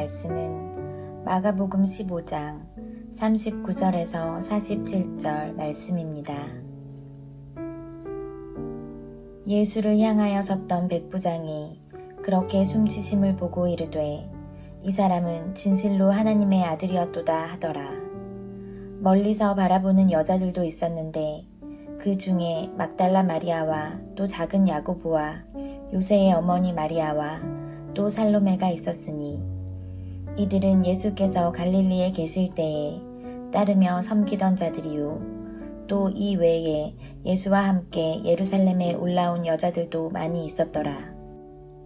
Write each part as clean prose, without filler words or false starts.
말씀은 마가복음 15장 39절에서 47절 말씀입니다. 예수를 향하여 섰던 백부장이 그렇게 숨지심을 보고 이르되 이 사람은 진실로 하나님의 아들이었도다 하더라. 멀리서 바라보는 여자들도 있었는데 그 중에 막달라 마리아와 또 작은 야고보와 요새의 어머니 마리아와 또 살로메가 있었으니 이들은 예수께서 갈릴리에 계실 때에 따르며 섬기던 자들이요 또 이 외에 예수와 함께 예루살렘에 올라온 여자들도 많이 있었더라.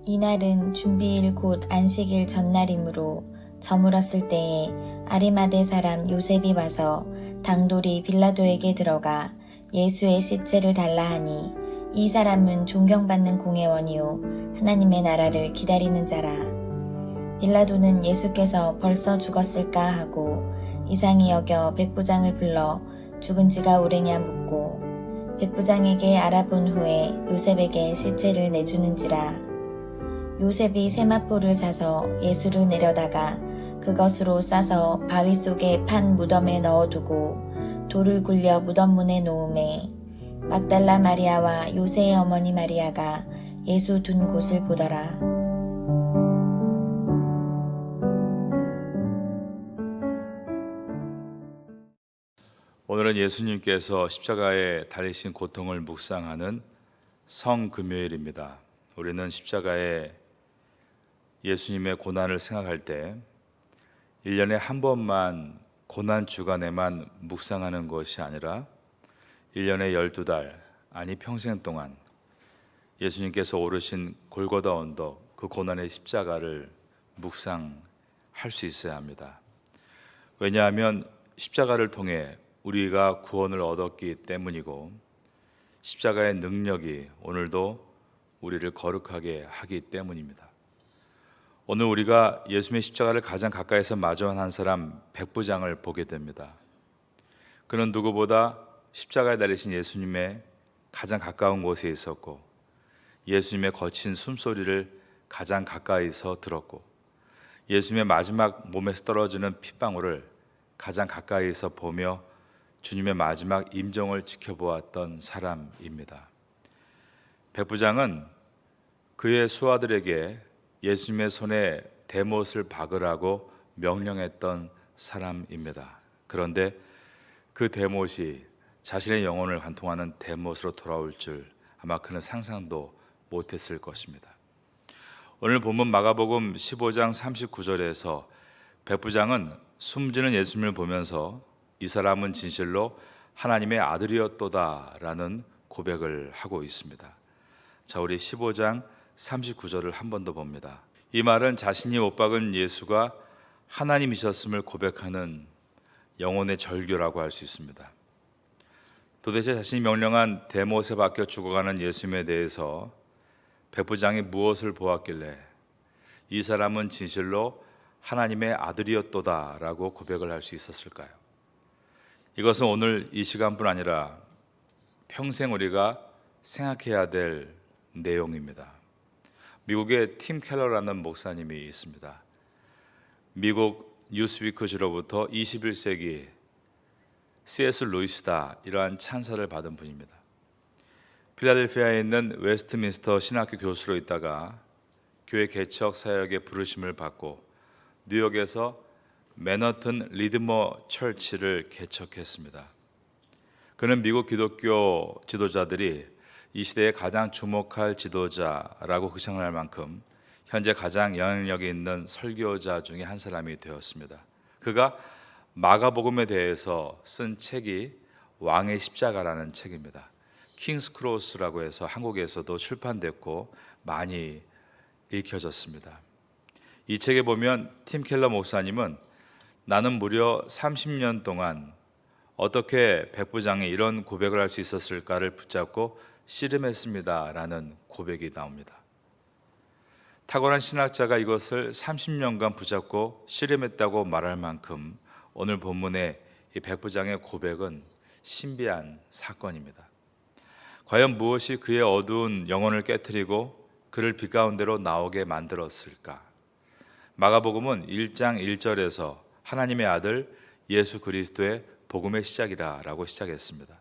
이날은 준비일 곧 안식일 전날이므로 저물었을 때에 아리마대 사람 요셉이 와서 당돌이 빌라도에게 들어가 예수의 시체를 달라 하니 이 사람은 존경받는 공회원이요 하나님의 나라를 기다리는 자라. 빌라도는 예수께서 벌써 죽었을까 하고 이상히 여겨 백부장을 불러 죽은 지가 오래냐 묻고 백부장에게 알아본 후에 요셉에게 시체를 내주는지라. 요셉이 세마포를 사서 예수를 내려다가 그것으로 싸서 바위 속에 판 무덤에 넣어두고 돌을 굴려 무덤 문에 놓음에 막달라 마리아와 요새의 어머니 마리아가 예수 둔 곳을 보더라. 오늘은 예수님께서 십자가에 달리신 고통을 묵상하는 성금요일입니다. 우리는 십자가에 예수님의 고난을 생각할 때 1년에 한 번만 고난 주간에만 묵상하는 것이 아니라 1년에 12달, 아니 평생 동안 예수님께서 오르신 골고다 언덕, 그 고난의 십자가를 묵상할 수 있어야 합니다. 왜냐하면 십자가를 통해 우리가 구원을 얻었기 때문이고 십자가의 능력이 오늘도 우리를 거룩하게 하기 때문입니다. 오늘 우리가 예수님의 십자가를 가장 가까이서 마주한 사람 백부장을 보게 됩니다. 그는 누구보다 십자가에 달리신 예수님의 가장 가까운 곳에 있었고 예수님의 거친 숨소리를 가장 가까이서 들었고 예수님의 마지막 몸에서 떨어지는 핏방울을 가장 가까이서 보며 주님의 마지막 임종을 지켜보았던 사람입니다. 백부장은 그의 수하들에게 예수님의 손에 대못을 박으라고 명령했던 사람입니다. 그런데 그 대못이 자신의 영혼을 관통하는 대못으로 돌아올 줄 아마 그는 상상도 못했을 것입니다. 오늘 본문 마가복음 15장 39절에서 백부장은 숨지는 예수님을 보면서 이 사람은 진실로 하나님의 아들이었도다 라는 고백을 하고 있습니다. 자, 우리 15장 39절을 한 번 더 봅니다. 이 말은 자신이 못 박은 예수가 하나님이셨음을 고백하는 영혼의 절규라고 할 수 있습니다. 도대체 자신이 명령한 대못에 박혀 죽어가는 예수님에 대해서 백부장이 무엇을 보았길래 이 사람은 진실로 하나님의 아들이었도다 라고 고백을 할 수 있었을까요? 이것은 오늘 이 시간뿐 아니라 평생 우리가 생각해야 될 내용입니다. 미국의 팀 켈러라는 목사님이 있습니다. 미국 뉴스위크지로부터 21세기 C.S. 루이스다 이러한 찬사를 받은 분입니다. 필라델피아에 있는 웨스트민스터 신학교 교수로 있다가 교회 개척 사역의 부르심을 받고 뉴욕에서 맨하튼 리드머 철치를 개척했습니다. 그는 미국 기독교 지도자들이 이 시대에 가장 주목할 지도자라고 극찬할 만큼 현재 가장 영향력이 있는 설교자 중에 한 사람이 되었습니다. 그가 마가복음에 대해서 쓴 책이 왕의 십자가라는 책입니다. 킹스 크로스라고 해서 한국에서도 출판됐고 많이 읽혀졌습니다. 이 책에 보면 팀 켈러 목사님은 나는 무려 30년 동안 어떻게 백부장이 이런 고백을 할 수 있었을까를 붙잡고 씨름했습니다 라는 고백이 나옵니다. 탁월한 신학자가 이것을 30년간 붙잡고 씨름했다고 말할 만큼 오늘 본문의 이 백부장의 고백은 신비한 사건입니다. 과연 무엇이 그의 어두운 영혼을 깨트리고 그를 빛 가운데로 나오게 만들었을까? 마가복음은 1장 1절에서 하나님의 아들 예수 그리스도의 복음의 시작이다라고 시작했습니다.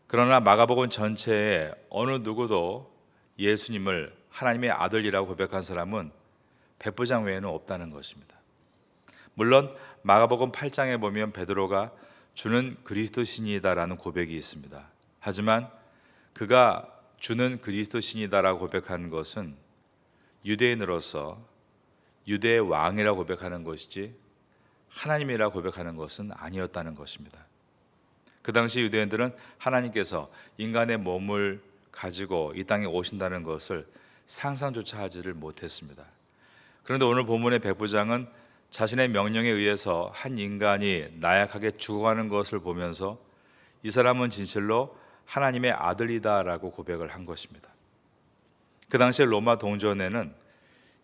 그러나 마가복음 전체에 어느 누구도 예수님을 하나님의 아들이라고 고백한 사람은 백부장 외에는 없다는 것입니다. 물론 마가복음 8장에 보면 베드로가 주는 그리스도신이다라는 고백이 있습니다. 하지만 그가 주는 그리스도신이다라고 고백한 것은 유대인으로서 유대의 왕이라고 고백하는 것이지 하나님이라고 고백하는 것은 아니었다는 것입니다. 그 당시 유대인들은 하나님께서 인간의 몸을 가지고 이 땅에 오신다는 것을 상상조차 하지를 못했습니다. 그런데 오늘 본문의 백부장은 자신의 명령에 의해서 한 인간이 나약하게 죽어가는 것을 보면서 이 사람은 진실로 하나님의 아들이다라고 고백을 한 것입니다. 그 당시에 로마 동전에는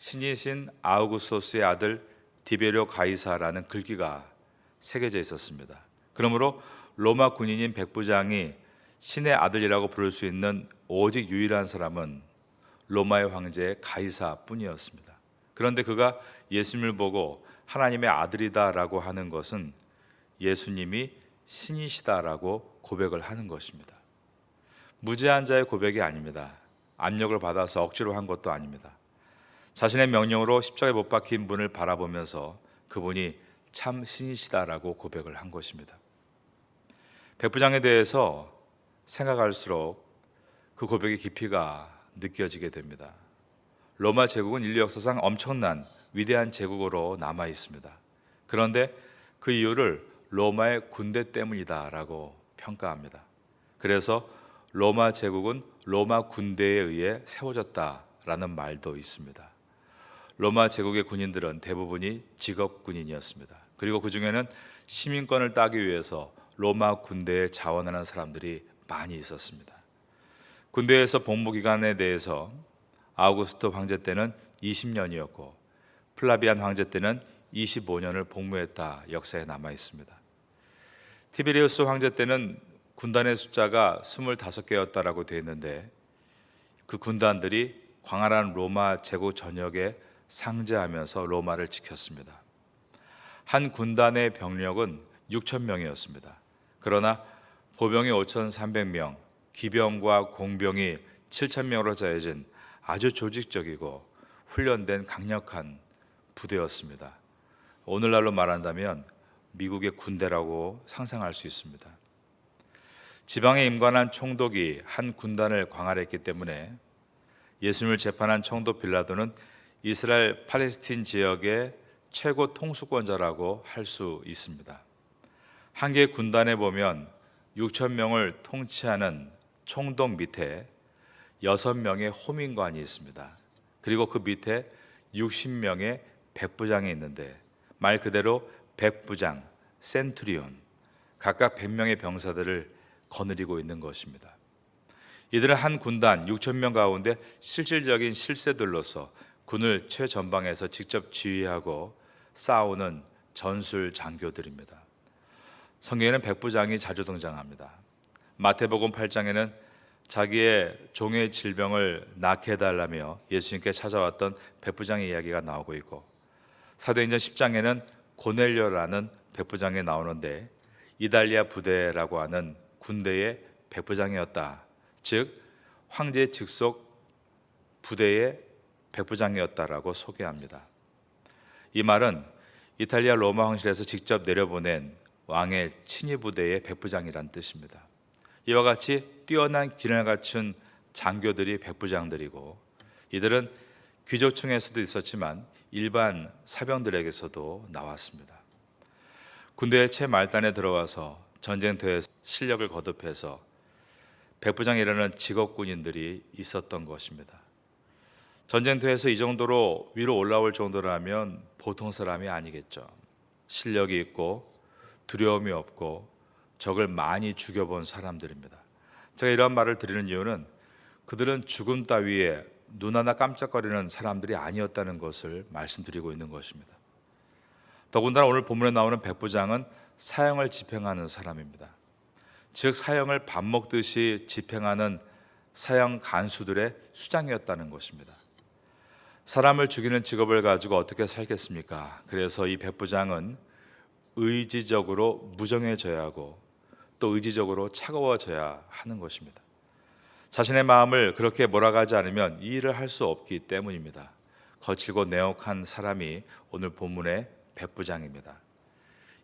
신이신 아우구스토스의 아들 디베리오 가이사라는 글귀가 새겨져 있었습니다. 그러므로 로마 군인인 백부장이 신의 아들이라고 부를 수 있는 오직 유일한 사람은 로마의 황제 가이사뿐이었습니다. 그런데 그가 예수님을 보고 하나님의 아들이다라고 하는 것은 예수님이 신이시다라고 고백을 하는 것입니다. 무죄한 자의 고백이 아닙니다. 압력을 받아서 억지로 한 것도 아닙니다. 자신의 명령으로 십자가에 못 박힌 분을 바라보면서 그분이 참 신이시다라고 고백을 한 것입니다. 백부장에 대해서 생각할수록 그 고백의 깊이가 느껴지게 됩니다. 로마 제국은 인류 역사상 엄청난 위대한 제국으로 남아 있습니다. 그런데 그 이유를 로마의 군대 때문이다라고 평가합니다. 그래서 로마 제국은 로마 군대에 의해 세워졌다라는 말도 있습니다. 로마 제국의 군인들은 대부분이 직업 군인이었습니다. 그리고 그 중에는 시민권을 따기 위해서 로마 군대에 자원하는 사람들이 많이 있었습니다. 군대에서 복무 기간에 대해서 아우구스토 황제 때는 20년이었고 플라비안 황제 때는 25년을 복무했다 역사에 남아 있습니다. 티베리우스 황제 때는 군단의 숫자가 25개였다라고 되어 있는데 그 군단들이 광활한 로마 제국 전역에 상제하면서 로마를 지켰습니다. 한 군단의 병력은 6,000명이었습니다. 그러나 보병이 5,300명, 기병과 공병이 7,000명으로 짜여진 아주 조직적이고 훈련된 강력한 부대였습니다. 오늘날로 말한다면 미국의 군대라고 상상할 수 있습니다. 지방에 임관한 총독이 한 군단을 광활했기 때문에 예수님을 재판한 총독 빌라도는 이스라엘 팔레스틴 지역의 최고 통수권자라고 할 수 있습니다. 한 개의 군단에 보면 6,000명을 통치하는 총독 밑에 6명의 호민관이 있습니다. 그리고 그 밑에 60명의 백부장이 있는데 말 그대로 백부장, 센투리온, 각각 100명의 병사들을 거느리고 있는 것입니다. 이들은 한 군단 6,000명 가운데 실질적인 실세들로서 군을 최전방에서 직접 지휘하고 싸우는 전술 장교들입니다. 성경에는 백부장이 자주 등장합니다. 마태복음 8장에는 자기의 종의 질병을 낫게 해달라며 예수님께 찾아왔던 백부장의 이야기가 나오고 있고 사도행전 10장에는 고넬료라는 백부장이 나오는데 이달리아 부대라고 하는 군대의 백부장이었다. 즉 황제 직속 부대의 백부장이었다라고 소개합니다. 이 말은 이탈리아 로마 황실에서 직접 내려보낸 왕의 친위 부대의 백부장이란 뜻입니다. 이와 같이 뛰어난 기능을 갖춘 장교들이 백부장들이고 이들은 귀족층에서도 있었지만 일반 사병들에게서도 나왔습니다. 군대의 최말단에 들어와서 전쟁터에서 실력을 거듭해서 백부장이라는 직업군인들이 있었던 것입니다. 전쟁터에서 이 정도로 위로 올라올 정도라면 보통 사람이 아니겠죠. 실력이 있고 두려움이 없고 적을 많이 죽여본 사람들입니다. 제가 이런 말을 드리는 이유는 그들은 죽음 따위에 눈 하나 깜짝거리는 사람들이 아니었다는 것을 말씀드리고 있는 것입니다. 더군다나 오늘 본문에 나오는 백부장은 사형을 집행하는 사람입니다. 즉 사형을 밥 먹듯이 집행하는 사형 간수들의 수장이었다는 것입니다. 사람을 죽이는 직업을 가지고 어떻게 살겠습니까? 그래서 이 백부장은 의지적으로 무정해져야 하고 또 의지적으로 차가워져야 하는 것입니다. 자신의 마음을 그렇게 몰아가지 않으면 이 일을 할 수 없기 때문입니다. 거칠고 내혹한 사람이 오늘 본문의 백부장입니다.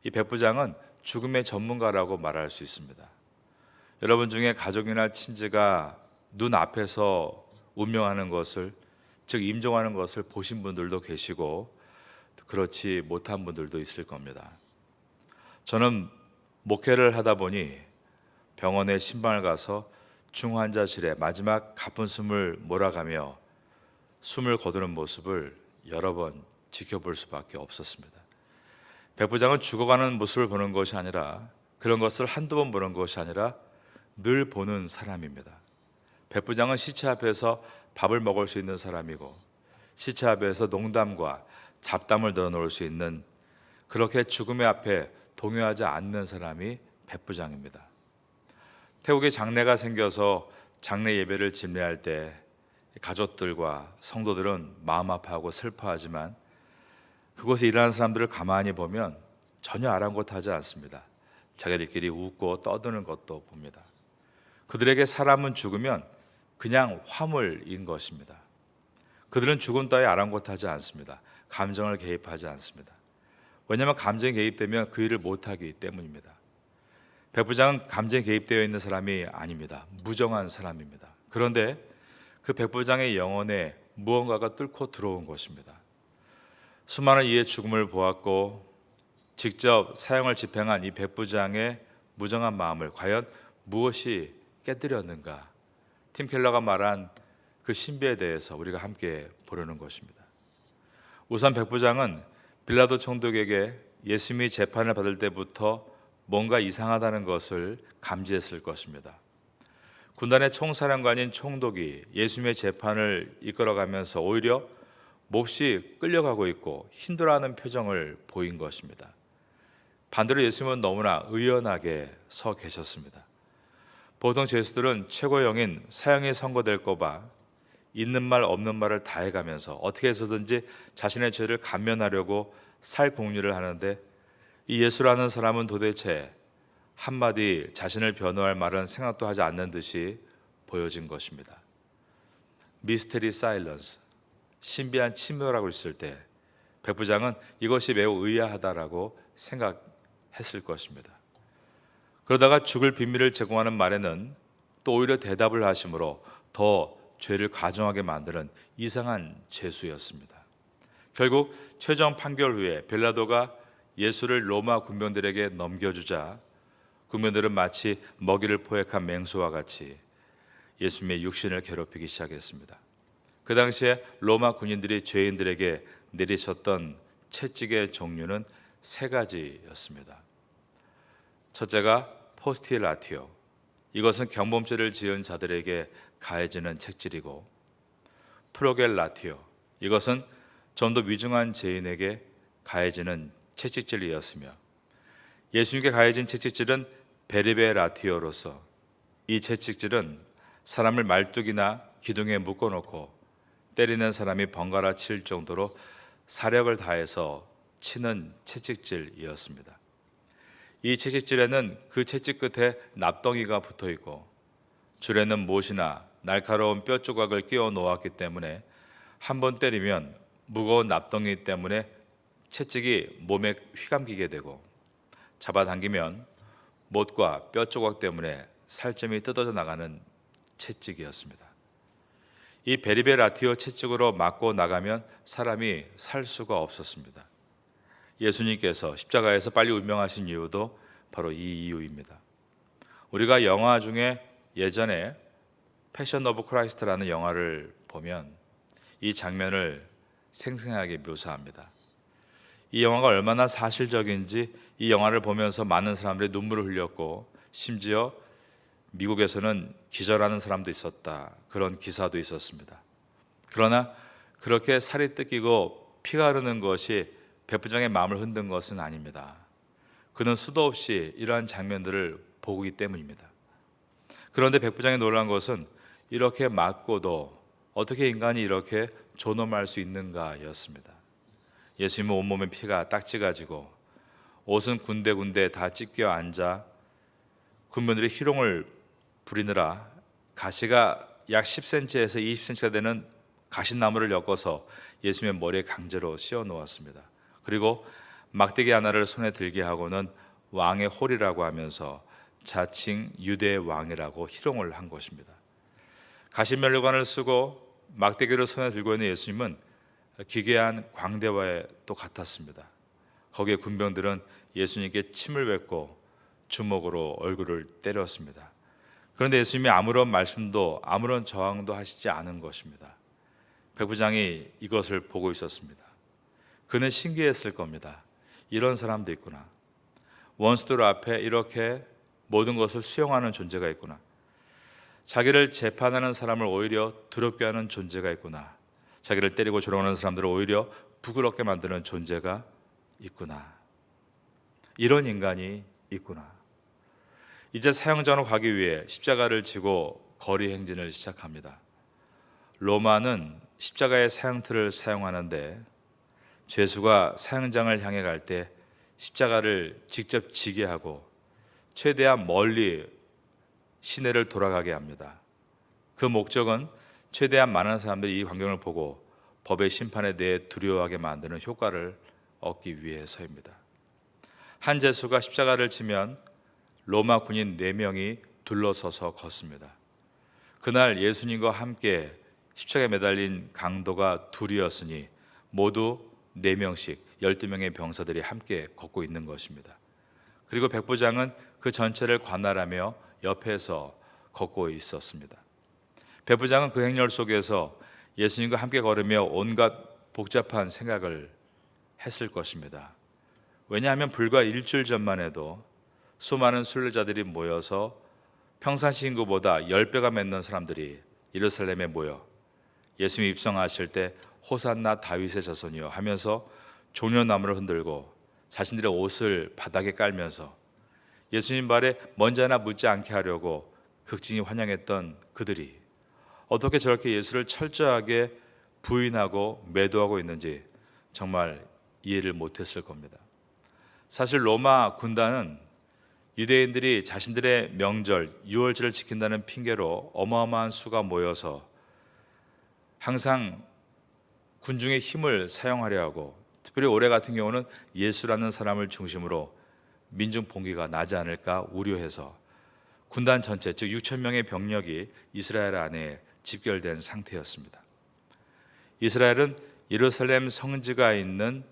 이 백부장은 죽음의 전문가라고 말할 수 있습니다. 여러분 중에 가족이나 친지가 눈앞에서 운명하는 것을, 즉 임종하는 것을 보신 분들도 계시고 그렇지 못한 분들도 있을 겁니다. 저는 목회를 하다 보니 병원에 신방을 가서 중환자실에 마지막 가쁜 숨을 몰아가며 숨을 거두는 모습을 여러 번 지켜볼 수밖에 없었습니다. 백부장은 죽어가는 모습을 보는 것이 아니라, 그런 것을 한두 번 보는 것이 아니라 늘 보는 사람입니다. 백부장은 시체 앞에서 밥을 먹을 수 있는 사람이고, 시체 앞에서 농담과 잡담을 넣어놓을 수 있는, 그렇게 죽음의 앞에 동요하지 않는 사람이 백부장입니다. 태국에 장례가 생겨서 장례 예배를 집례할 때 가족들과 성도들은 마음 아파하고 슬퍼하지만 그곳에 일하는 사람들을 가만히 보면 전혀 아랑곳하지 않습니다. 자기들끼리 웃고 떠드는 것도 봅니다. 그들에게 사람은 죽으면 그냥 화물인 것입니다. 그들은 죽음 따위 아랑곳하지 않습니다. 감정을 개입하지 않습니다. 왜냐하면 감정에 개입되면 그 일을 못하기 때문입니다. 백부장은 감정에 개입되어 있는 사람이 아닙니다. 무정한 사람입니다. 그런데 그 백부장의 영혼에 무언가가 뚫고 들어온 것입니다. 수많은 이의 죽음을 보았고 직접 사형을 집행한 이 백부장의 무정한 마음을 과연 무엇이 깨뜨렸는가? 팀 켈러가 말한 그 신비에 대해서 우리가 함께 보려는 것입니다. 우선 백부장은 빌라도 총독에게 예수님이 재판을 받을 때부터 뭔가 이상하다는 것을 감지했을 것입니다. 군단의 총사령관인 총독이 예수님의 재판을 이끌어가면서 오히려 몹시 끌려가고 있고 힘들어하는 표정을 보인 것입니다. 반대로 예수님은 너무나 의연하게 서 계셨습니다. 보통 죄수들은 최고형인 사형이 선고될 거 봐 있는 말 없는 말을 다 해가면서 어떻게 해서든지 자신의 죄를 감면하려고 살궁리를 하는데, 이 예수라는 사람은 도대체 한마디 자신을 변호할 말은 생각도 하지 않는 듯이 보여진 것입니다. 미스테리 사일런스, 신비한 침묵이라고 있을 때 백부장은 이것이 매우 의아하다라고 생각했을 것입니다. 그러다가 죽을 비밀을 제공하는 말에는 또 오히려 대답을 하심으로 더 죄를 가중하게 만드는 이상한 죄수였습니다. 결국 최종 판결 후에 빌라도가 예수를 로마 군병들에게 넘겨주자 군병들은 마치 먹이를 포획한 맹수와 같이 예수님의 육신을 괴롭히기 시작했습니다. 그 당시에 로마 군인들이 죄인들에게 내리쳤던 채찍의 종류는 세 가지였습니다. 첫째가 포스티라티오, 이것은 경범죄를 지은 자들에게 가해지는 책질이고, 프로겔라티오, 이것은 좀 더 위중한 죄인에게 가해지는 채찍질이었으며, 예수님께 가해진 채찍질은 베리베라티오로서, 이 채찍질은 사람을 말뚝이나 기둥에 묶어놓고 때리는 사람이 번갈아 칠 정도로 사력을 다해서 치는 채찍질이었습니다. 이 채찍질에는 그 채찍 끝에 납덩이가 붙어 있고 줄에는 못이나 날카로운 뼈 조각을 끼워 놓았기 때문에 한 번 때리면 무거운 납덩이 때문에 채찍이 몸에 휘감기게 되고 잡아당기면 못과 뼈 조각 때문에 살점이 뜯어져 나가는 채찍이었습니다. 이 베리베라티오 채찍으로 맞고 나가면 사람이 살 수가 없었습니다. 예수님께서 십자가에서 빨리 운명하신 이유도 바로 이 이유입니다. 우리가 영화 중에 예전에 패션 오브 크라이스트라는 영화를 보면 이 장면을 생생하게 묘사합니다. 이 영화가 얼마나 사실적인지 이 영화를 보면서 많은 사람들이 눈물을 흘렸고, 심지어 미국에서는 기절하는 사람도 있었다, 그런 기사도 있었습니다. 그러나 그렇게 살이 뜯기고 피가 흐르는 것이 백부장의 마음을 흔든 것은 아닙니다. 그는 수도 없이 이러한 장면들을 보기 때문입니다. 그런데 백부장이 놀란 것은 이렇게 맞고도 어떻게 인간이 이렇게 존엄할 수 있는가였습니다. 예수님은 온몸에 피가 딱지 가지고 옷은 군데군데 다 찢겨 앉아 군병들이 희롱을 부리느라 가시가 약 10cm에서 20cm가 되는 가시나무를 엮어서 예수님의 머리에 강제로 씌워 놓았습니다. 그리고 막대기 하나를 손에 들게 하고는 왕의 홀이라고 하면서 자칭 유대의 왕이라고 희롱을 한 것입니다. 가시면류관을 쓰고 막대기를 손에 들고 있는 예수님은 기괴한 광대와의 또 같았습니다. 거기에 군병들은 예수님께 침을 뱉고 주먹으로 얼굴을 때렸습니다. 그런데 예수님이 아무런 말씀도 아무런 저항도 하시지 않은 것입니다. 백부장이 이것을 보고 있었습니다. 그는 신기했을 겁니다. 이런 사람도 있구나. 원수들 앞에 이렇게 모든 것을 수용하는 존재가 있구나. 자기를 재판하는 사람을 오히려 두렵게 하는 존재가 있구나. 자기를 때리고 조롱하는 사람들을 오히려 부끄럽게 만드는 존재가 있구나. 이런 인간이 있구나. 이제 사형장으로 가기 위해 십자가를 지고 거리 행진을 시작합니다. 로마는 십자가의 사형틀을 사용하는데 죄수가 사형장을 향해 갈 때 십자가를 직접 지게 하고 최대한 멀리 시내를 돌아가게 합니다. 그 목적은 최대한 많은 사람들이 이 광경을 보고 법의 심판에 대해 두려워하게 만드는 효과를 얻기 위해서입니다. 한 죄수가 십자가를 지면 로마 군인 4명이 둘러서서 걷습니다. 그날 예수님과 함께 십자가에 매달린 강도가 둘이었으니 모두 4명씩 12명의 병사들이 함께 걷고 있는 것입니다. 그리고 백부장은 그 전체를 관할하며 옆에서 걷고 있었습니다. 백부장은 그 행렬 속에서 예수님과 함께 걸으며 온갖 복잡한 생각을 했을 것입니다. 왜냐하면 불과 일주일 전만 해도 수많은 순례자들이 모여서 평상시 인구보다 10배가 맺는 사람들이 예루살렘에 모여 예수님이 입성하실 때 호산나 다윗의 자손이여 하면서 종려나무를 흔들고 자신들의 옷을 바닥에 깔면서 예수님 발에 먼지 하나 묻지 않게 하려고 극진히 환영했던 그들이 어떻게 저렇게 예수를 철저하게 부인하고 매도하고 있는지 정말 이해를 못했을 겁니다. 사실 로마 군단은 유대인들이 자신들의 명절 유월절을 지킨다는 핑계로 어마어마한 수가 모여서 항상 군중의 힘을 사용하려 하고 특별히 올해 같은 경우는 예수라는 사람을 중심으로 민중 봉기가 나지 않을까 우려해서 군단 전체 즉 6천 명의 병력이 이스라엘 안에 집결된 상태였습니다. 이스라엘은 예루살렘 성지가 있는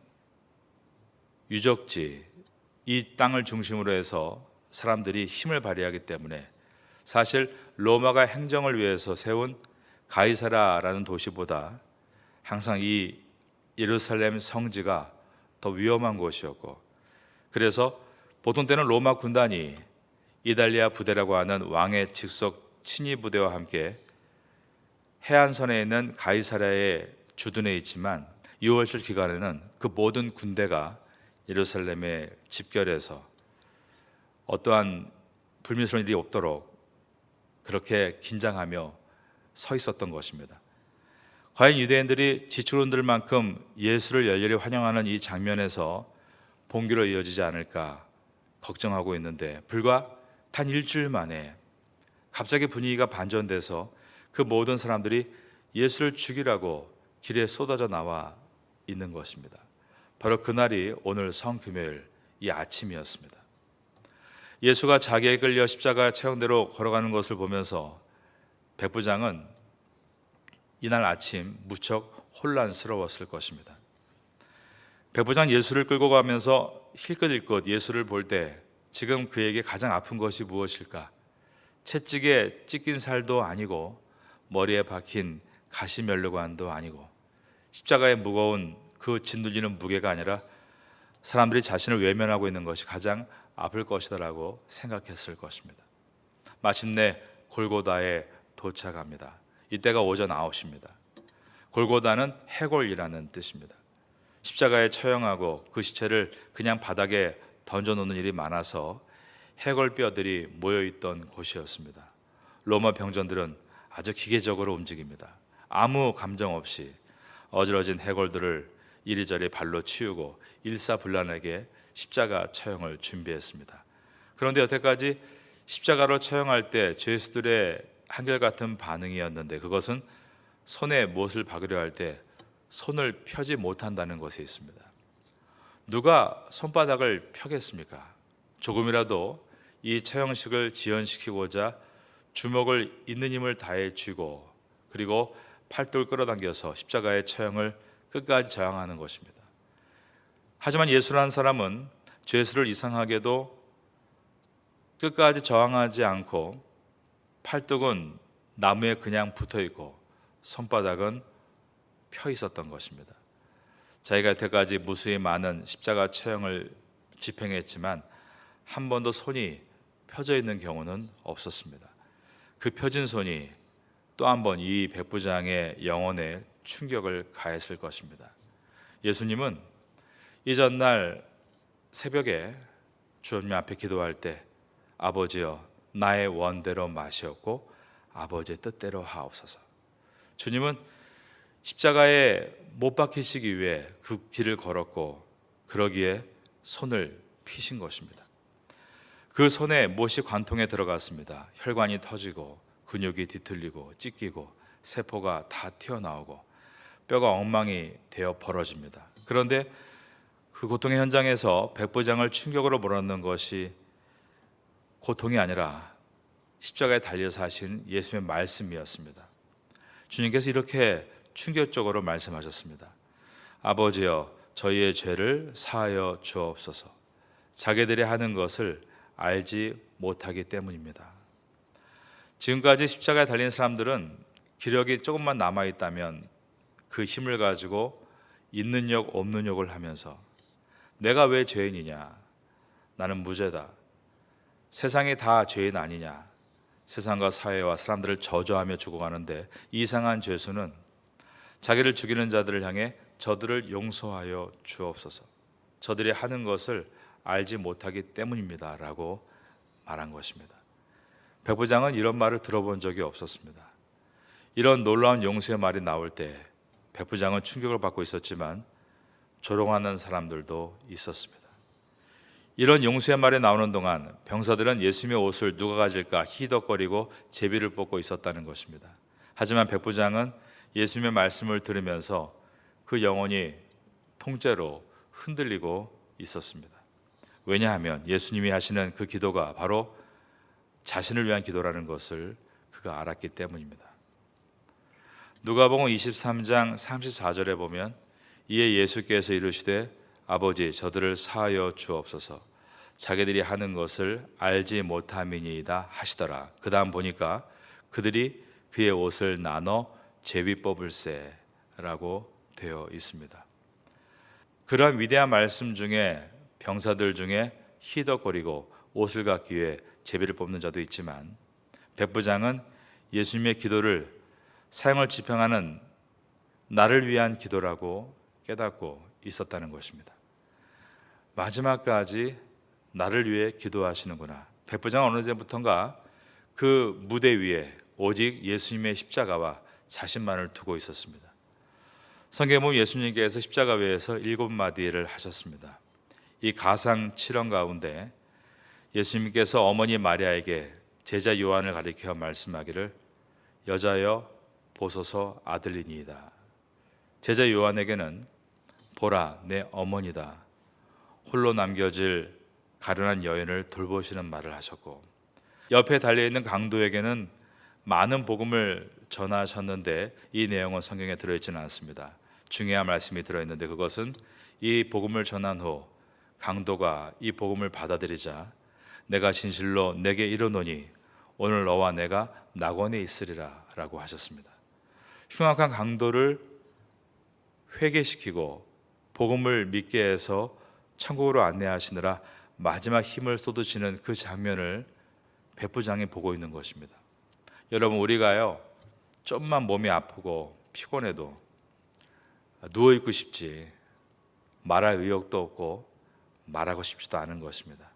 유적지 이 땅을 중심으로 해서 사람들이 힘을 발휘하기 때문에 사실 로마가 행정을 위해서 세운 가이사라라는 도시보다 항상 이 예루살렘 성지가 더 위험한 곳이었고 그래서 보통 때는 로마 군단이 이달리아 부대라고 하는 왕의 직속 친위 부대와 함께 해안선에 있는 가이사라에 주둔해 있지만 6월절 기간에는 그 모든 군대가 예루살렘에 집결해서 어떠한 불미스러운 일이 없도록 그렇게 긴장하며 서 있었던 것입니다. 과연 유대인들이 지출원들 만큼 예수를 열렬히 환영하는 이 장면에서 봉기로 이어지지 않을까 걱정하고 있는데 불과 단 일주일 만에 갑자기 분위기가 반전돼서 그 모든 사람들이 예수를 죽이라고 길에 쏟아져 나와 있는 것입니다. 바로 그날이 오늘 성금요일 이 아침이었습니다. 예수가 자기에 끌려 십자가 채운대로 걸어가는 것을 보면서 백부장은 이날 아침 무척 혼란스러웠을 것입니다. 백부장 예수를 끌고 가면서 힐끗힐끗 예수를 볼 때 지금 그에게 가장 아픈 것이 무엇일까? 채찍에 찢긴 살도 아니고 머리에 박힌 가시면류관도 아니고 십자가의 무거운 그 짓눌리는 무게가 아니라 사람들이 자신을 외면하고 있는 것이 가장 아플 것이다라고 생각했을 것입니다. 마침내 골고다에 도착합니다. 이때가 오전 9시입니다. 골고다는 해골이라는 뜻입니다. 십자가에 처형하고 그 시체를 그냥 바닥에 던져놓는 일이 많아서 해골뼈들이 모여있던 곳이었습니다. 로마 병전들은 아주 기계적으로 움직입니다. 아무 감정 없이 어지러진 해골들을 이리저리 발로 치우고 일사불란하게 십자가 처형을 준비했습니다. 그런데 여태까지 십자가로 처형할 때 죄수들의 한결같은 반응이었는데, 그것은 손에 못을 박으려 할 때 손을 펴지 못한다는 것에 있습니다. 누가 손바닥을 펴겠습니까? 조금이라도 이 처형식을 지연시키고자 주먹을 있는 힘을 다해 쥐고, 그리고 팔뚝을 끌어당겨서 십자가의 처형을 끝까지 저항하는 것입니다. 하지만 예수라는 사람은 죄수를 이상하게도 끝까지 저항하지 않고 팔뚝은 나무에 그냥 붙어 있고 손바닥은 펴 있었던 것입니다. 자기가 여태까지 무수히 많은 십자가 처형을 집행했지만 한 번도 손이 펴져 있는 경우는 없었습니다. 그 펴진 손이 또 한 번 이 백부장의 영혼에 충격을 가했을 것입니다. 예수님은 이전날 새벽에 주님 앞에 기도할 때 아버지여 나의 원대로 마시옵고 아버지의 뜻대로 하옵소서. 주님은 십자가에 못 박히시기 위해 그 길을 걸었고, 그러기에 손을 피신 것입니다. 그 손에 못이 관통에 들어갔습니다. 혈관이 터지고 근육이 뒤틀리고 찢기고 세포가 다 튀어나오고 뼈가 엉망이 되어 벌어집니다. 그런데 그 고통의 현장에서 백부장을 충격으로 몰아넣는 것이 고통이 아니라 십자가에 달려서 하신 예수님의 말씀이었습니다. 주님께서 이렇게 충격적으로 말씀하셨습니다. 아버지여 저희의 죄를 사하여 주옵소서. 자기들이 하는 것을 알지 못하기 때문입니다. 지금까지 십자가에 달린 사람들은 기력이 조금만 남아있다면 그 힘을 가지고 있는 욕 없는 욕을 하면서 내가 왜 죄인이냐, 나는 무죄다, 세상이 다 죄인 아니냐, 세상과 사회와 사람들을 저주하며 죽어가는데 이상한 죄수는 자기를 죽이는 자들을 향해 저들을 용서하여 주옵소서, 저들이 하는 것을 알지 못하기 때문입니다 라고 말한 것입니다. 백부장은 이런 말을 들어본 적이 없었습니다. 이런 놀라운 용서의 말이 나올 때 백부장은 충격을 받고 있었지만 조롱하는 사람들도 있었습니다. 이런 용서의 말이 나오는 동안 병사들은 예수님의 옷을 누가 가질까 희덕거리고 제비를 뽑고 있었다는 것입니다. 하지만 백부장은 예수님의 말씀을 들으면서 그 영혼이 통째로 흔들리고 있었습니다. 왜냐하면 예수님이 하시는 그 기도가 바로 자신을 위한 기도라는 것을 그가 알았기 때문입니다. 누가복음 23장 34절에 보면 이에 예수께서 이르시되 아버지 저들을 사하여 주옵소서 자기들이 하는 것을 알지 못함이니이다 하시더라. 그 다음 보니까 그들이 그의 옷을 나눠 제비 뽑을세 라고 되어 있습니다. 그러한 위대한 말씀 중에 병사들 중에 희덕거리고 옷을 갖기 위해 제비를 뽑는 자도 있지만 백부장은 예수님의 기도를 사형을 집행하는 나를 위한 기도라고 깨닫고 있었다는 것입니다. 마지막까지 나를 위해 기도하시는구나. 백부장은 어느 때부턴가 그 무대 위에 오직 예수님의 십자가와 자신만을 두고 있었습니다. 성경에 보면 예수님께서 십자가 위에서 7마디를 하셨습니다. 이 가상 7원 가운데 예수님께서 어머니 마리아에게 제자 요한을 가리켜 말씀하기를 여자여 보소서 아들이니이다. 제자 요한에게는 보라 내 어머니다, 홀로 남겨질 가련한 여인을 돌보시는 말을 하셨고, 옆에 달려있는 강도에게는 많은 복음을 전하셨는데 이 내용은 성경에 들어있지는 않습니다. 중요한 말씀이 들어있는데 그것은 이 복음을 전한 후 강도가 이 복음을 받아들이자 내가 진실로 내게 이르노니 오늘 너와 내가 낙원에 있으리라 라고 하셨습니다. 흉악한 강도를 회개시키고 복음을 믿게 해서 천국으로 안내하시느라 마지막 힘을 쏟으시는 그 장면을 백부장이 보고 있는 것입니다. 여러분, 우리가요 좀만 몸이 아프고 피곤해도 누워있고 싶지 말할 의욕도 없고 말하고 싶지도 않은 것입니다.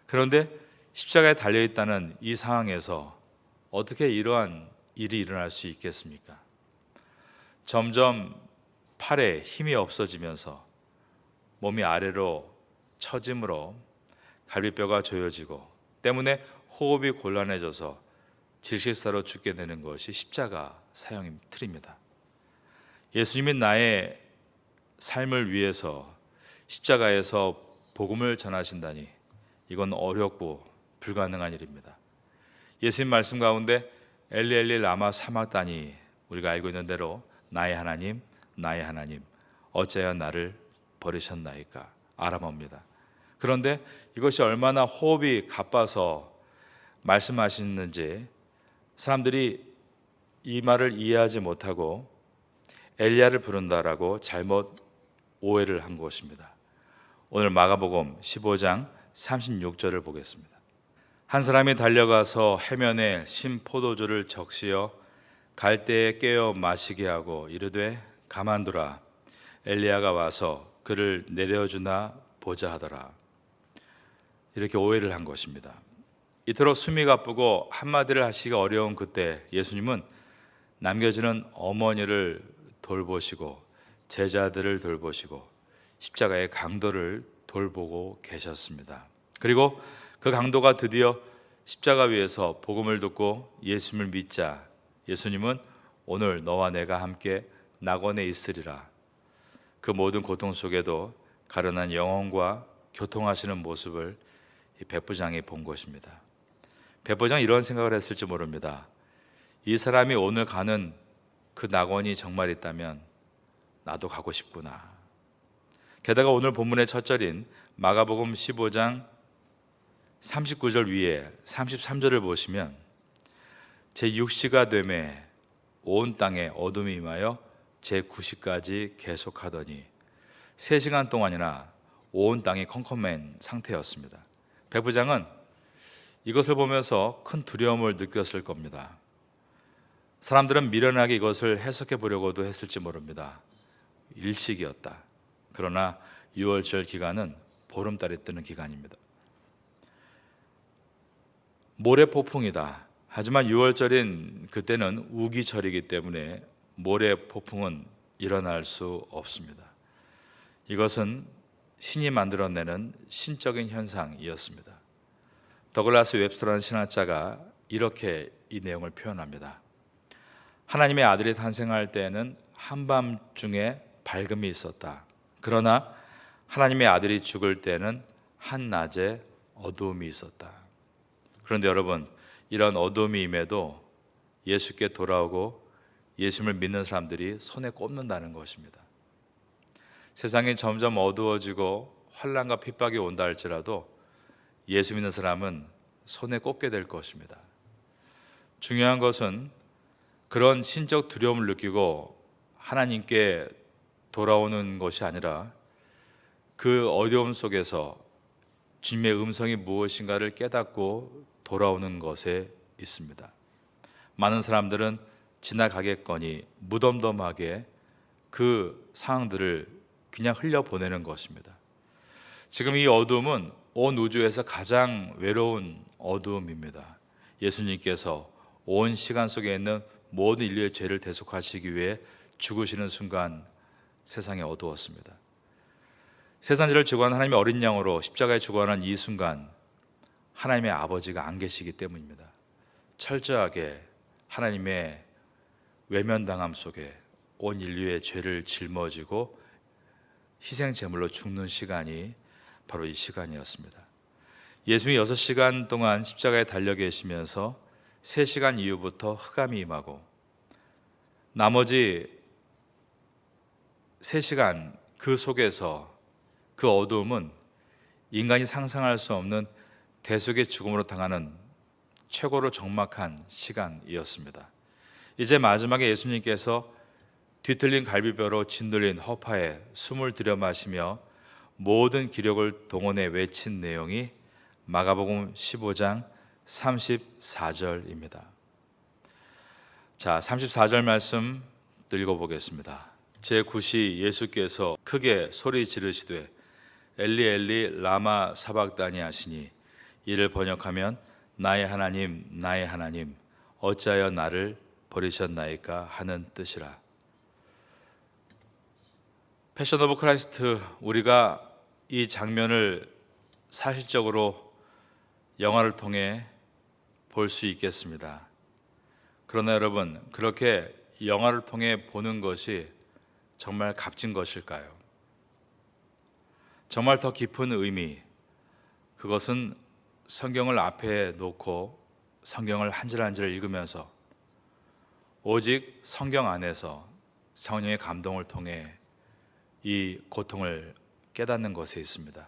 그런데 십자가에 달려있다는 이 상황에서 어떻게 이러한 일이 일어날 수 있겠습니까? 점점 팔에 힘이 없어지면서 몸이 아래로 처짐으로 갈비뼈가 조여지고 때문에 호흡이 곤란해져서 질식사로 죽게 되는 것이 십자가 사형의 틀입니다. 예수님이 나의 삶을 위해서 십자가에서 복음을 전하신다니 이건 어렵고 불가능한 일입니다. 예수님 말씀 가운데 엘리 엘리 라마 사막다니, 우리가 알고 있는 대로 나의 하나님 나의 하나님 어찌하여 나를 버리셨나이까, 아람어입니다. 그런데 이것이 얼마나 호흡이 가빠서 말씀하시는지 사람들이 이 말을 이해하지 못하고 엘리야를 부른다라고 잘못 오해를 한 것입니다. 오늘 마가복음 15장 36절을 보겠습니다. 한 사람이 달려가서 해면에 신 포도주를 적시어 갈대에 깨어 마시게 하고 이르되 가만두라, 엘리야가 와서 그를 내려주나 보자 하더라. 이렇게 오해를 한 것입니다. 이토록 숨이 가쁘고 한마디를 하시기가 어려운 그때 예수님은 남겨지는 어머니를 돌보시고 제자들을 돌보시고 십자가의 강도를 돌보고 계셨습니다. 그리고 그 강도가 드디어 십자가 위에서 복음을 듣고 예수님을 믿자 예수님은 오늘 너와 내가 함께 낙원에 있으리라, 그 모든 고통 속에도 가련한 영혼과 교통하시는 모습을 이 백부장이 본 것입니다. 백부장이 이런 생각을 했을지 모릅니다. 이 사람이 오늘 가는 그 낙원이 정말 있다면 나도 가고 싶구나. 게다가 오늘 본문의 첫 절인 마가복음 15장 39절 위에 33절을 보시면 제6시가 되매 온 땅에 어둠이 임하여 제9시까지 계속하더니 3시간 동안이나 온 땅이 컴컴한 상태였습니다. 백부장은 이것을 보면서 큰 두려움을 느꼈을 겁니다. 사람들은 미련하게 이것을 해석해 보려고도 했을지 모릅니다. 일식이었다. 그러나 6월절 기간은 보름달이 뜨는 기간입니다. 모래폭풍이다. 하지만 6월절인 그때는 우기철이기 때문에 모래폭풍은 일어날 수 없습니다. 이것은 신이 만들어내는 신적인 현상이었습니다. 더글라스 웹스터라는 신학자가 이렇게 이 내용을 표현합니다. 하나님의 아들이 탄생할 때에는 한밤중에 밝음이 있었다. 그러나 하나님의 아들이 죽을 때는 한낮에 어두움이 있었다. 그런데 여러분, 이런 어두움이 임해도 예수께 돌아오고 예수님을 믿는 사람들이 손에 꼽는다는 것입니다. 세상이 점점 어두워지고 환난과 핍박이 온다 할지라도 예수 믿는 사람은 손에 꼽게 될 것입니다. 중요한 것은 그런 신적 두려움을 느끼고 하나님께 돌아오는 것이 아니라 그 어려움 속에서 주님의 음성이 무엇인가를 깨닫고 돌아오는 것에 있습니다. 많은 사람들은 지나가겠거니 무덤덤하게 그 상황들을 그냥 흘려보내는 것입니다. 지금 이 어두움은 온 우주에서 가장 외로운 어두움입니다. 예수님께서 온 시간 속에 있는 모든 인류의 죄를 대속하시기 위해 죽으시는 순간 세상이 어두웠습니다. 세상지를 주관한 하나님의 어린 양으로 십자가에 죽어가는 이 순간 하나님의 아버지가 안 계시기 때문입니다. 철저하게 하나님의 외면당함 속에 온 인류의 죄를 짊어지고 희생제물로 죽는 시간이 바로 이 시간이었습니다. 예수님이 6시간 동안 십자가에 달려 계시면서 3시간 이후부터 흑암이 임하고 나머지 3시간 그 속에서 그 어두움은 인간이 상상할 수 없는 대속의 죽음으로 당하는 최고로 적막한 시간이었습니다. 이제 마지막에 예수님께서 뒤틀린 갈비뼈로 짓눌린 허파에 숨을 들여 마시며 모든 기력을 동원해 외친 내용이 마가복음 15장 34절입니다. 자, 34절 말씀 읽어보겠습니다. 제9시 예수께서 크게 소리 지르시되 엘리 엘리 라마 사박다니 하시니 이를 번역하면 나의 하나님 어찌하여 나를 버리셨나이까 하는 뜻이라. 패션 오브 크라이스트, 우리가 이 장면을 사실적으로 영화를 통해 볼 수 있겠습니다. 그러나 여러분, 그렇게 영화를 통해 보는 것이 정말 값진 것일까요? 정말 더 깊은 의미, 그것은 성경을 앞에 놓고 성경을 한 줄 한 줄 읽으면서 오직 성경 안에서 성령의 감동을 통해 이 고통을 깨닫는 것에 있습니다.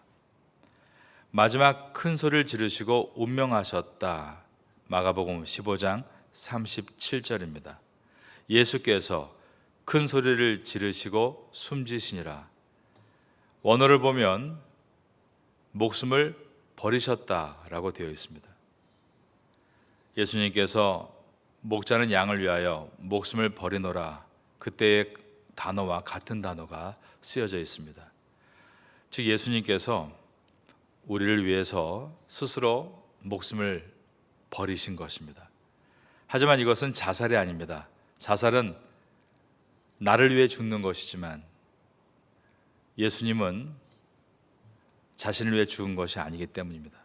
마지막 큰 소리를 지르시고 운명하셨다. 마가복음 15장 37절입니다. 예수께서 큰 소리를 지르시고 숨지시니라. 원어를 보면 목숨을 버리셨다라고 되어 있습니다. 예수님께서 목자는 양을 위하여 목숨을 버리노라, 그때의 단어와 같은 단어가 쓰여져 있습니다. 즉 예수님께서 우리를 위해서 스스로 목숨을 버리신 것입니다. 하지만 이것은 자살이 아닙니다. 자살은 나를 위해 죽는 것이지만 예수님은 자신을 위해 죽은 것이 아니기 때문입니다.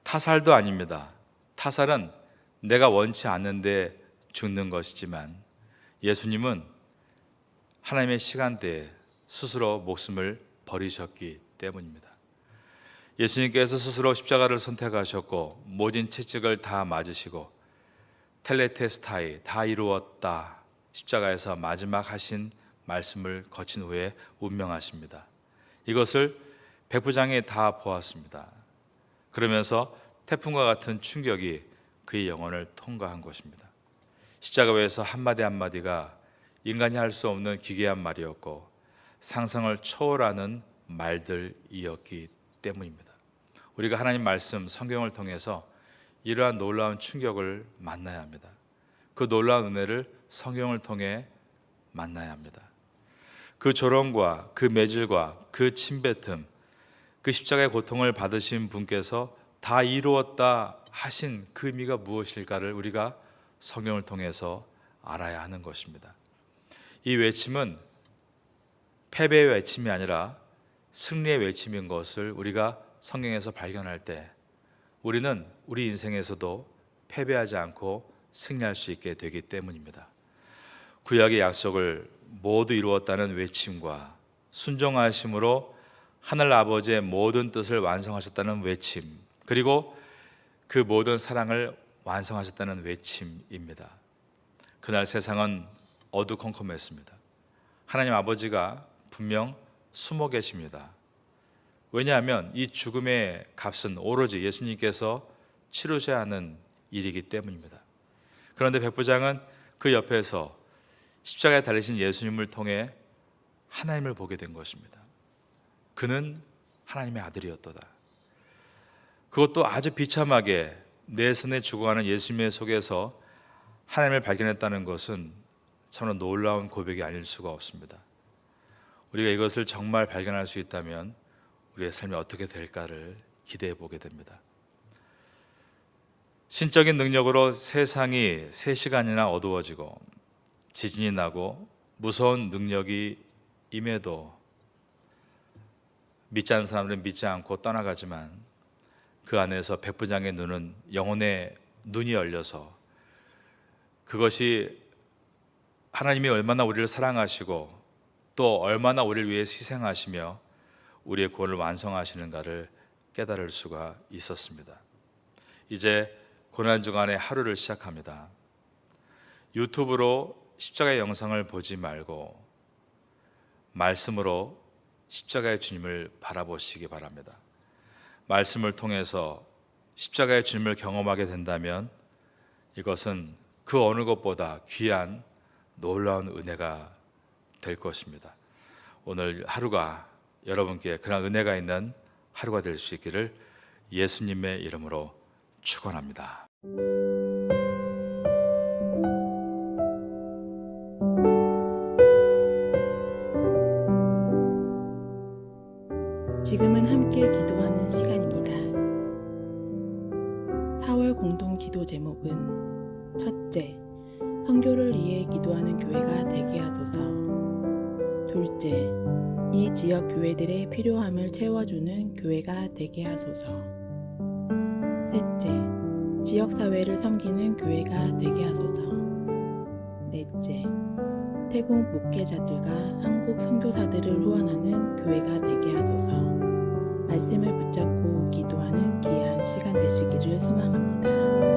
타살도 아닙니다. 타살은 내가 원치 않는데 죽는 것이지만 예수님은 하나님의 시간대에 스스로 목숨을 버리셨기 때문입니다. 예수님께서 스스로 십자가를 선택하셨고 모진 채찍을 다 맞으시고 텔레테스타이, 다 이루었다, 십자가에서 마지막 하신 말씀을 거친 후에 운명하십니다. 이것을 백부장이 다 보았습니다. 그러면서 태풍과 같은 충격이 그의 영혼을 통과한 것입니다. 십자가 위에서 한마디 한마디가 인간이 할 수 없는 기괴한 말이었고 상상을 초월하는 말들이었기 때문입니다. 우리가 하나님 말씀, 성경을 통해서 이러한 놀라운 충격을 만나야 합니다. 그 놀라운 은혜를 성경을 통해 만나야 합니다. 그 조롱과 그 매질과 그 침뱉음, 그 십자가의 고통을 받으신 분께서 다 이루었다 하신 그 의미가 무엇일까를 우리가 성경을 통해서 알아야 하는 것입니다. 이 외침은 패배의 외침이 아니라 승리의 외침인 것을 우리가 성경에서 발견할 때 우리는 우리 인생에서도 패배하지 않고 승리할 수 있게 되기 때문입니다. 구약의 약속을 모두 이루었다는 외침과 순종하심으로 하늘 아버지의 모든 뜻을 완성하셨다는 외침, 그리고 그 모든 사랑을 완성하셨다는 외침입니다. 그날 세상은 어두컴컴했습니다. 하나님 아버지가 분명 숨어 계십니다. 왜냐하면 이 죽음의 값은 오로지 예수님께서 치르셔야 하는 일이기 때문입니다. 그런데 백부장은 그 옆에서 십자가에 달리신 예수님을 통해 하나님을 보게 된 것입니다. 그는 하나님의 아들이었도다. 그것도 아주 비참하게 내 손에 죽어가는 예수님의 속에서 하나님을 발견했다는 것은 참으로 놀라운 고백이 아닐 수가 없습니다. 우리가 이것을 정말 발견할 수 있다면 우리의 삶이 어떻게 될까를 기대해 보게 됩니다. 신적인 능력으로 세상이 3시간이나 어두워지고 지진이 나고 무서운 능력이 임해도 믿지 않는 사람들은 믿지 않고 떠나가지만 그 안에서 백부장의 눈은 영혼의 눈이 열려서 그것이 하나님이 얼마나 우리를 사랑하시고 또 얼마나 우리를 위해 희생하시며 우리의 구원을 완성하시는가를 깨달을 수가 있었습니다. 이제 고난주간의 하루를 시작합니다. 유튜브로 십자가의 영상을 보지 말고 말씀으로 십자가의 주님을 바라보시기 바랍니다. 말씀을 통해서 십자가의 주님을 경험하게 된다면 이것은 그 어느 것보다 귀한 놀라운 은혜가 될 것입니다. 오늘 하루가 여러분께 그런 은혜가 있는 하루가 될 수 있기를 예수님의 이름으로 축원합니다. 지금은 함께 기도하는 시간입니다. 4월 공동 기도 제목은 첫째, 선교를 위해 기도하는 교회가 되게 하소서. 둘째, 이 지역 교회들의 필요함을 채워주는 교회가 되게 하소서. 셋째, 지역사회를 섬기는 교회가 되게 하소서. 넷째, 태국 목회자들과 한국 선교사들을 후원하는 교회가 되게 하소서. 말씀을 붙잡고 기도하는 귀한 시간 되시기를 소망합니다.